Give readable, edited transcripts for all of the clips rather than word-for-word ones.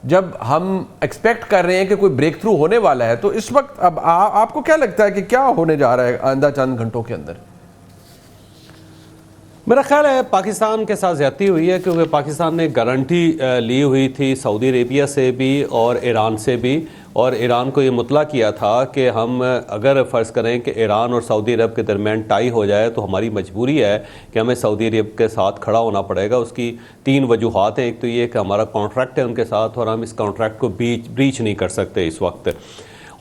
जब हम एक्सपेक्ट कर रहे हैं कि कोई ब्रेक थ्रू होने वाला है, तो इस वक्त अब आपको क्या लगता है कि क्या होने जा रहा है आइंदा चंद घंटों के अंदर? मेरा ख्याल है पाकिस्तान के साथ ज्यादती हुई है, क्योंकि पाकिस्तान ने गारंटी ली हुई थी सऊदी अरेबिया से भी और ईरान से भी, और ईरान को ये मुतला किया था कि हम अगर फ़र्ज़ करें कि ईरान और सऊदी अरब के दरमियान टाई हो जाए तो हमारी मजबूरी है कि हमें सऊदी अरब के साथ खड़ा होना पड़ेगा। उसकी 3 वजूहात हैं। एक तो ये कि हमारा कॉन्ट्रैक्ट है उनके साथ और हम इस कॉन्ट्रैक्ट को ब्रीच नहीं कर सकते इस वक्त,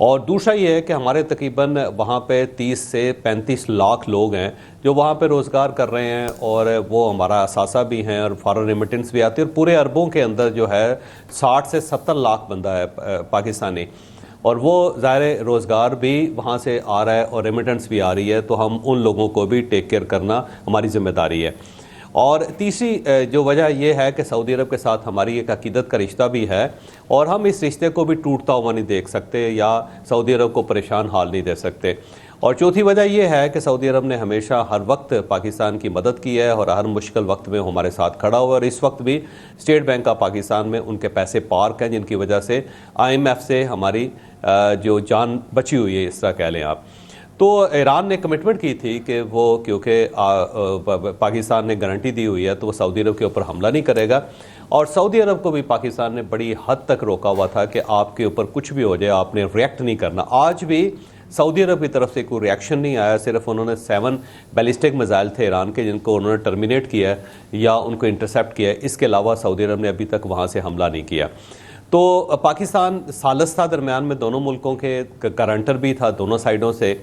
और दूसरा ये है कि हमारे तकरीबन वहाँ पे 30 से 35 लाख लोग हैं जो वहाँ पे रोज़गार कर रहे हैं, और वो हमारा असासा भी हैं और फॉरेन रेमिटेंस भी आती है, और पूरे अरबों के अंदर जो है 60 से 70 लाख बंदा है पाकिस्तानी, और वो ज़ाहिर रोज़गार भी वहाँ से आ रहा है और रेमिटेंस भी आ रही है, तो हम उन लोगों को भी टेक केयर करना हमारी ज़िम्मेदारी है। और तीसरी जो वजह यह है कि सऊदी अरब के साथ हमारी एक अकीदत का रिश्ता भी है, और हम इस रिश्ते को भी टूटता हुआ नहीं देख सकते या सऊदी अरब को परेशान हाल नहीं दे सकते। और चौथी वजह यह है कि सऊदी अरब ने हमेशा हर वक्त पाकिस्तान की मदद की है और हर मुश्किल वक्त में हमारे साथ खड़ा हुआ, और इस वक्त भी स्टेट बैंक ऑफ पाकिस्तान में उनके पैसे पार्क हैं, जिनकी वजह से IMF से हमारी जो जान बची हुई है, इस तरह कह लें आप। तो ईरान ने कमिटमेंट की थी कि वो, क्योंकि पाकिस्तान ने गारंटी दी हुई है, तो वो सऊदी अरब के ऊपर हमला नहीं करेगा, और सऊदी अरब को भी पाकिस्तान ने बड़ी हद तक रोका हुआ था कि आपके ऊपर कुछ भी हो जाए आपने रिएक्ट नहीं करना। आज भी सऊदी अरब की तरफ से कोई रिएक्शन नहीं आया, सिर्फ उन्होंने 7 बैलिस्टिक मिसाइल थे ईरान के जिनको उन्होंने टर्मिनेट किया है या उनको इंटरसेप्ट किया है, इसके अलावा सऊदी अरब ने अभी तक वहाँ से हमला नहीं किया। तो पाकिस्तान सालस था दरमियान में दोनों मुल्कों के, गारंटर भी था दोनों साइडों से,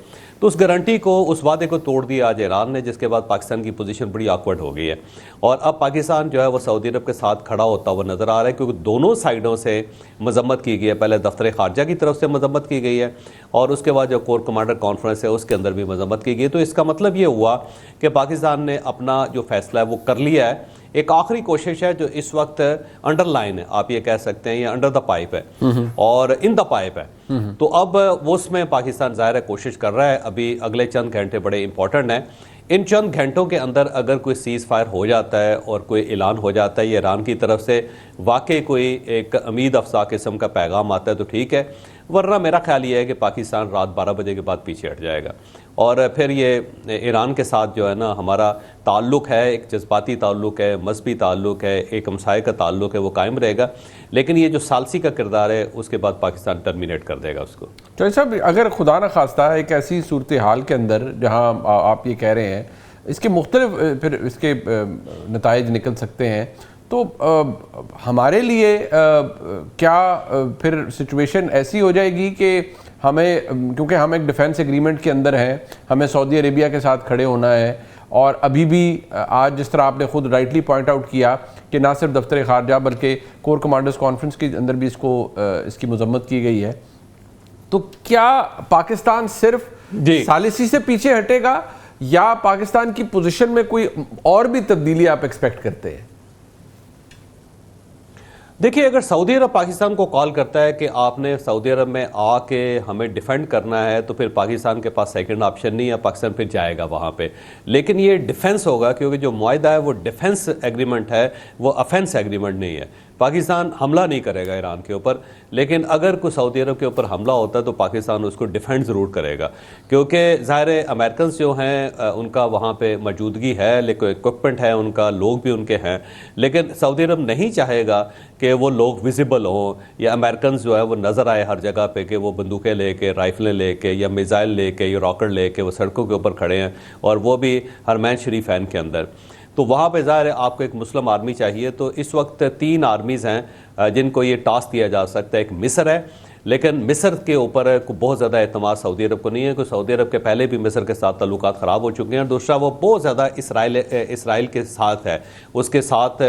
तो उस गारंटी को, उस वादे को तोड़ दिया आज ईरान ने, जिसके बाद पाकिस्तान की पोजीशन बड़ी ऑकवर्ड हो गई है, और अब पाकिस्तान जो है वो सऊदी अरब के साथ खड़ा होता हुआ नज़र आ रहा है, क्योंकि दोनों साइडों से मजम्मत की गई है। पहले दफ्तर खारजा की तरफ से मजम्मत की गई है, और उसके बाद जो कोर कमांडर कॉन्फ्रेंस है उसके अंदर भी मजम्मत की गई। तो इसका मतलब ये हुआ कि पाकिस्तान ने अपना जो फैसला है वो कर लिया है। एक आखिरी कोशिश है जो इस वक्त अंडरलाइन है, आप ये कह सकते हैं, ये अंडर द पाइप है और इन द पाइप है। तो अब वो उसमें पाकिस्तान ज़ाहिर है कोशिश कर रहा है। अभी अगले चंद घंटे बड़े इंपॉर्टेंट हैं। इन चंद घंटों के अंदर अगर कोई सीज़ फायर हो जाता है और कोई ऐलान हो जाता है ये ईरान की तरफ से, वाकई कोई एक उम्मीद अफसा किस्म का पैगाम आता है तो ठीक है, वरना मेरा ख्याल ये है कि पाकिस्तान रात 12 बजे के बाद पीछे हट जाएगा, और फिर ये ईरान के साथ जो है ना हमारा ताल्लुक़ है, एक जज्बाती ताल्लुक़ है, मजहबी ताल्लुक़ है, एक हमसाये का ताल्लुक़ है, वो कायम रहेगा। लेकिन ये जो सालसी का किरदार है उसके बाद पाकिस्तान टर्मिनेट कर देगा उसको। तो साहब, अगर खुदा न खास्ता एक ऐसी सूरत हाल के अंदर जहाँ आप ये कह रहे हैं इसके मुख्तलिफ फिर इसके नताइज निकल सकते हैं, तो हमारे लिए क्या फिर सिचुएशन ऐसी हो जाएगी कि हमें, क्योंकि हम एक डिफेंस एग्रीमेंट के अंदर हैं, हमें सऊदी अरेबिया के साथ खड़े होना है, और अभी भी आज जिस तरह आपने खुद राइटली पॉइंट आउट किया कि ना सिर्फ दफ्तर खारजा बल्कि कोर कमांडर्स कॉन्फ्रेंस के अंदर भी इसकी मजम्मत की गई है, तो क्या पाकिस्तान सिर्फ सालिसी से पीछे हटेगा या पाकिस्तान की पोजीशन में कोई और भी तब्दीली आप एक्सपेक्ट करते हैं? देखिए, अगर सऊदी अरब पाकिस्तान को कॉल करता है कि आपने सऊदी अरब में आके हमें डिफेंड करना है, तो फिर पाकिस्तान के पास सेकंड ऑप्शन नहीं है, पाकिस्तान फिर जाएगा वहाँ पे। लेकिन ये डिफेंस होगा, क्योंकि जो मुआहदा है वो डिफेंस एग्रीमेंट है, वो अफेंस एग्रीमेंट नहीं है। पाकिस्तान हमला नहीं करेगा ईरान के ऊपर, लेकिन अगर कोई सऊदी अरब के ऊपर हमला होता है तो पाकिस्तान उसको डिफेंड ज़रूर करेगा, क्योंकि ज़ाहिर है अमेरिकन जो हैं उनका वहाँ पे मौजूदगी है, लेकिन इक्विपमेंट है उनका, लोग भी उनके हैं, लेकिन सऊदी अरब नहीं चाहेगा कि वो लोग विजिबल हों या अमेरिकन जो है वो नज़र आए हर जगह पे कि वो बंदूकें लेके, राइफलें लेके या मिसाइल लेके या रॉकेट लेके वो सड़कों के ऊपर खड़े हैं, और वो भी हरमैन शरीफ फैन के अंदर। तो वहाँ पे ज़ाहिर है आपको एक मुस्लिम आर्मी चाहिए। तो इस वक्त 3 आर्मीज़ हैं जिनको ये टास्क दिया जा सकता है। एक मिस्र है, लेकिन मिस्र के ऊपर बहुत ज़्यादा एतमाद सऊदी अरब को नहीं है, क्योंकि सऊदी अरब के पहले भी मिस्र के साथ ताल्लुकात ख़राब हो चुके हैं। दूसरा, वो बहुत ज़्यादा इसराइल के साथ है, उसके साथ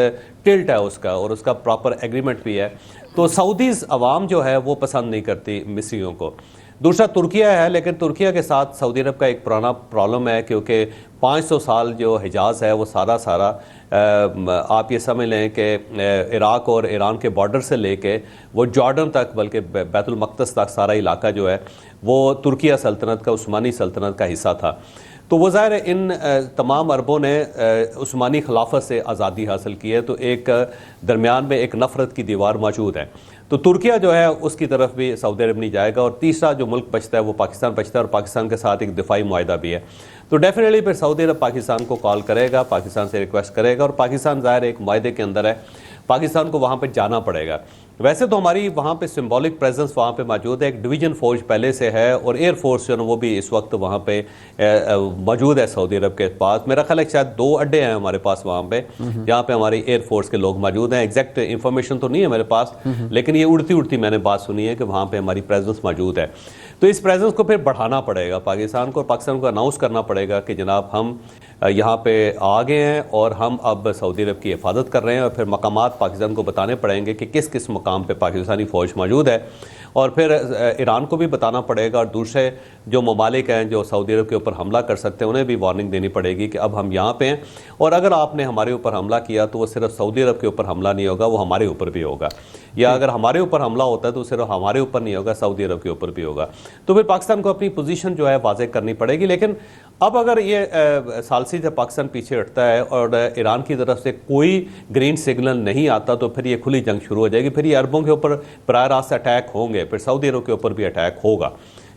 टिल्ट है उसका, और उसका प्रॉपर एग्रीमेंट भी है। तो सऊदीज़ अवाम जो है वो पसंद नहीं करती मिस्रियों को। दूसरा तुर्किया है, लेकिन तुर्किया के साथ सऊदी अरब का एक पुराना प्रॉब्लम है, क्योंकि 500 साल जो हिजाज़ है वो सारा आप ये समझ लें कि इराक़ और ईरान के बॉर्डर से लेके वो जॉर्डन तक, बल्कि बैतुल मक़दस तक सारा इलाका जो है वो तुर्किया सल्तनत का, उस्मानी सल्तनत का हिस्सा था। तो वो ज़ाहिर है इन तमाम अरबों ने उस्मानी खिलाफत से आज़ादी हासिल की है, तो एक दरमियान में एक नफ़रत की दीवार मौजूद है। तो तुर्किया जो है उसकी तरफ भी सऊदी अरब नहीं जाएगा। और तीसरा जो मुल्क बचता है वो पाकिस्तान बचता है, और पाकिस्तान के साथ एक दिफाई मुआहदा भी है। तो डेफिनेटली फिर सऊदी अरब पाकिस्तान को कॉल करेगा, पाकिस्तान से रिक्वेस्ट करेगा, और पाकिस्तान ज़ाहिर एक मुआहदे के अंदर है, पाकिस्तान को वहाँ पर जाना पड़ेगा। वैसे तो हमारी वहाँ पे सिंबॉलिक प्रेजेंस वहाँ पे मौजूद है, एक डिवीजन फौज पहले से है, और एयर फोर्स जो है वो भी इस वक्त वहाँ पे मौजूद है सऊदी अरब के पास। मेरा ख्याल है शायद 2 अड्डे हैं हमारे पास वहाँ पे, जहाँ पे हमारी एयर फोर्स के लोग मौजूद हैं। एग्जैक्ट इन्फॉर्मेशन तो नहीं है मेरे पास, लेकिन ये उड़ती उड़ती मैंने बात सुनी है कि वहाँ पे हमारी प्रेजेंस मौजूद है। तो इस प्रेजेंस को फिर बढ़ाना पड़ेगा पाकिस्तान को, और पाकिस्तान को अनाउंस करना पड़ेगा कि जनाब हम यहाँ पे आ गए हैं और हम अब सऊदी अरब की हिफाजत कर रहे हैं। और फिर मकामात पाकिस्तान को बताने पड़ेंगे कि किस किस मकाम पे पाकिस्तानी फ़ौज मौजूद है, और फिर ईरान को भी बताना पड़ेगा, और दूसरे जो ममालिक हैं जो सऊदी अरब के ऊपर हमला कर सकते हैं उन्हें भी वार्निंग देनी पड़ेगी कि अब हम यहाँ पे हैं, और अगर आपने हमारे ऊपर हमला किया तो वो सिर्फ सऊदी अरब के ऊपर हमला नहीं होगा, वो हमारे ऊपर भी होगा, या अगर हमारे ऊपर हमला होता है तो सिर्फ हमारे ऊपर नहीं होगा, सऊदी अरब के ऊपर भी होगा। तो फिर पाकिस्तान को अपनी पोजीशन जो है वाज़ेह करनी पड़ेगी। लेकिन अब अगर ये सालसी से पाकिस्तान पीछे हटता है और ईरान की तरफ से कोई ग्रीन सिग्नल नहीं आता, तो फिर ये खुली जंग शुरू हो जाएगी। फिर ये अरबों के ऊपर बराह रास्त अटैक होंगे, फिर सऊदी अरब के ऊपर भी अटैक होगा।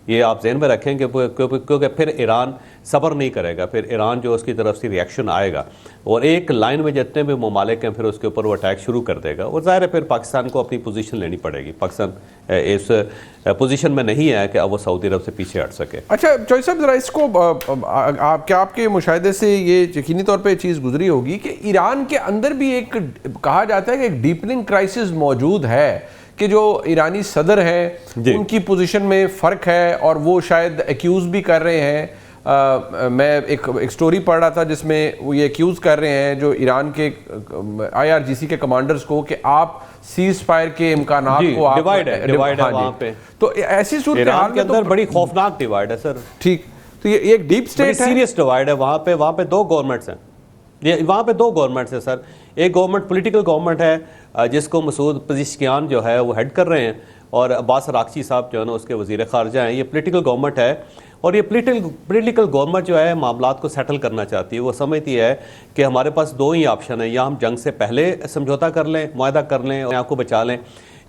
ये आप जहन में रखें क्योंकि फिर ईरान सब्र नहीं करेगा, फिर ईरान जो उसकी तरफ से रिएक्शन आएगा, और एक लाइन में जितने भी ममालिक हैं फिर उसके ऊपर वो अटैक शुरू कर देगा। और ज़ाहिर है फिर पाकिस्तान को अपनी पोजीशन लेनी पड़ेगी। पाकिस्तान इस पोजीशन में नहीं है कि अब वो सऊदी अरब से पीछे हट सके। अच्छा चौधरी साहब, ज़रा इसको क्या आपके मुशाहिदे से ये यकीनी तौर पे चीज़ गुजरी होगी कि ईरान के अंदर भी एक कहा जाता है कि एक डीपनिंग क्राइसिस मौजूद है, कि जो ईरानी सदर हैं उनकी पोजीशन में फ़र्क है, और वो शायद एक्यूज़ भी कर रहे हैं। मैं एक स्टोरी पढ़ रहा था जिसमें वो ये एक्यूज़ कर रहे हैं जो ईरान के IRGC के कमांडर्स को कि आप सीज फायर के इम्कानात को आप डिवाइड है वहाँ पे। तो ऐसी सूरत हाल के अंदर बड़ी खौफनाक डिवाइड है सर। ठीक, तो ये एक डीप स्टेट है, सीरियस डिवाइड है वहाँ पे 2 गवर्नमेंट्स हैं। ये वहाँ पे 2 गवर्नमेंट्स हैं सर। एक गवर्नमेंट पॉलिटिकल गवर्नमेंट है जिसको मसूद पज़ेश्कियान जो है वो हेड कर रहे हैं, और अब्बास अरागची साहब जो है ना उसके वज़ीर ख़ारजा हैं। ये पॉलिटिकल गवर्नमेंट है, और ये पॉलिटिकल गवर्नमेंट जो है मामलात को सेटल करना चाहती है। वो समझती है कि हमारे पास 2 ही ऑप्शन है, या हम जंग से पहले समझौता कर लें, मुआहदा कर लें और आपको बचा लें,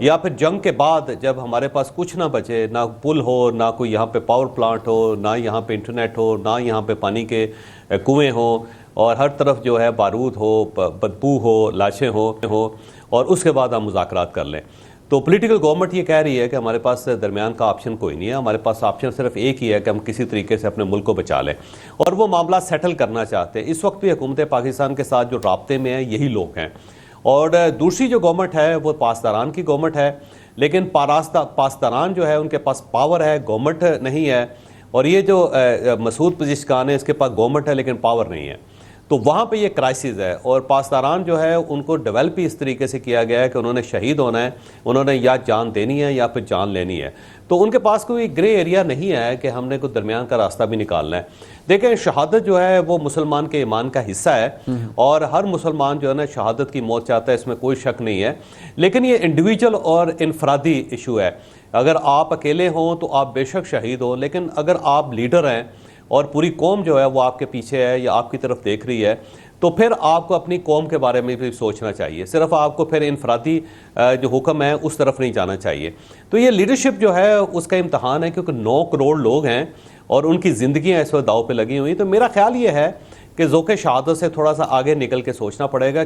या फिर जंग के बाद जब हमारे पास कुछ ना बचे, ना पुल हो, ना कोई यहाँ पे पावर प्लांट हो, ना यहाँ पे इंटरनेट हो, ना यहाँ पे पानी के कुएँ हो, और हर तरफ जो है बारूद हो, बदबू हो, लाशें हो, और उसके बाद हम मुज़ाकरात कर लें। तो पॉलिटिकल गवर्नमेंट ये कह रही है कि हमारे पास दरमियान का ऑप्शन कोई नहीं है, हमारे पास ऑप्शन सिर्फ एक ही है कि हम किसी तरीके से अपने मुल्क को बचा लें, और वो मामला सेटल करना चाहते हैं। इस वक्त भी हुकूमत पाकिस्तान के साथ जो राब्ते में है यही लोग हैं। और दूसरी जो गवर्नमेंट है वो पासदारान की गवर्नमेंट है, लेकिन पासदारान जो है उनके पास पावर है, गवर्नमेंट नहीं है। और ये जो मसूद पज़ेश्कियान है इसके पास गवर्नमेंट है लेकिन पावर नहीं है। तो वहाँ पे ये क्राइसिस है, और पासदारान जो है उनको डेवलप ही इस तरीके से किया गया है कि उन्होंने शहीद होना है, उन्होंने या जान देनी है या फिर जान लेनी है। तो उनके पास कोई ग्रे एरिया नहीं है कि हमने कोई दरमियान का रास्ता भी निकालना है। देखें, शहादत जो है वो मुसलमान के ईमान का हिस्सा है, और हर मुसलमान जो है ना शहादत की मौत चाहता है, इसमें कोई शक नहीं है। लेकिन ये इंडिविजुअल और इनफरादी इशू है। अगर आप अकेले हों तो आप बेशक शहीद हो, लेकिन अगर आप लीडर हैं और पूरी कौम जो है वो आपके पीछे है या आपकी तरफ देख रही है, तो फिर आपको अपनी कौम के बारे में भी सोचना चाहिए। सिर्फ आपको फिर इनफरादी जो हुक्म है उस तरफ नहीं जाना चाहिए। तो ये लीडरशिप जो है उसका इम्तहान है, क्योंकि 9 करोड़ लोग हैं और उनकी ज़िंदगियाँ इस वक्त दाव पे लगी हुई। तो मेरा ख्याल ये है कि ज़ौक़े शहादत से थोड़ा सा आगे निकल के सोचना पड़ेगा।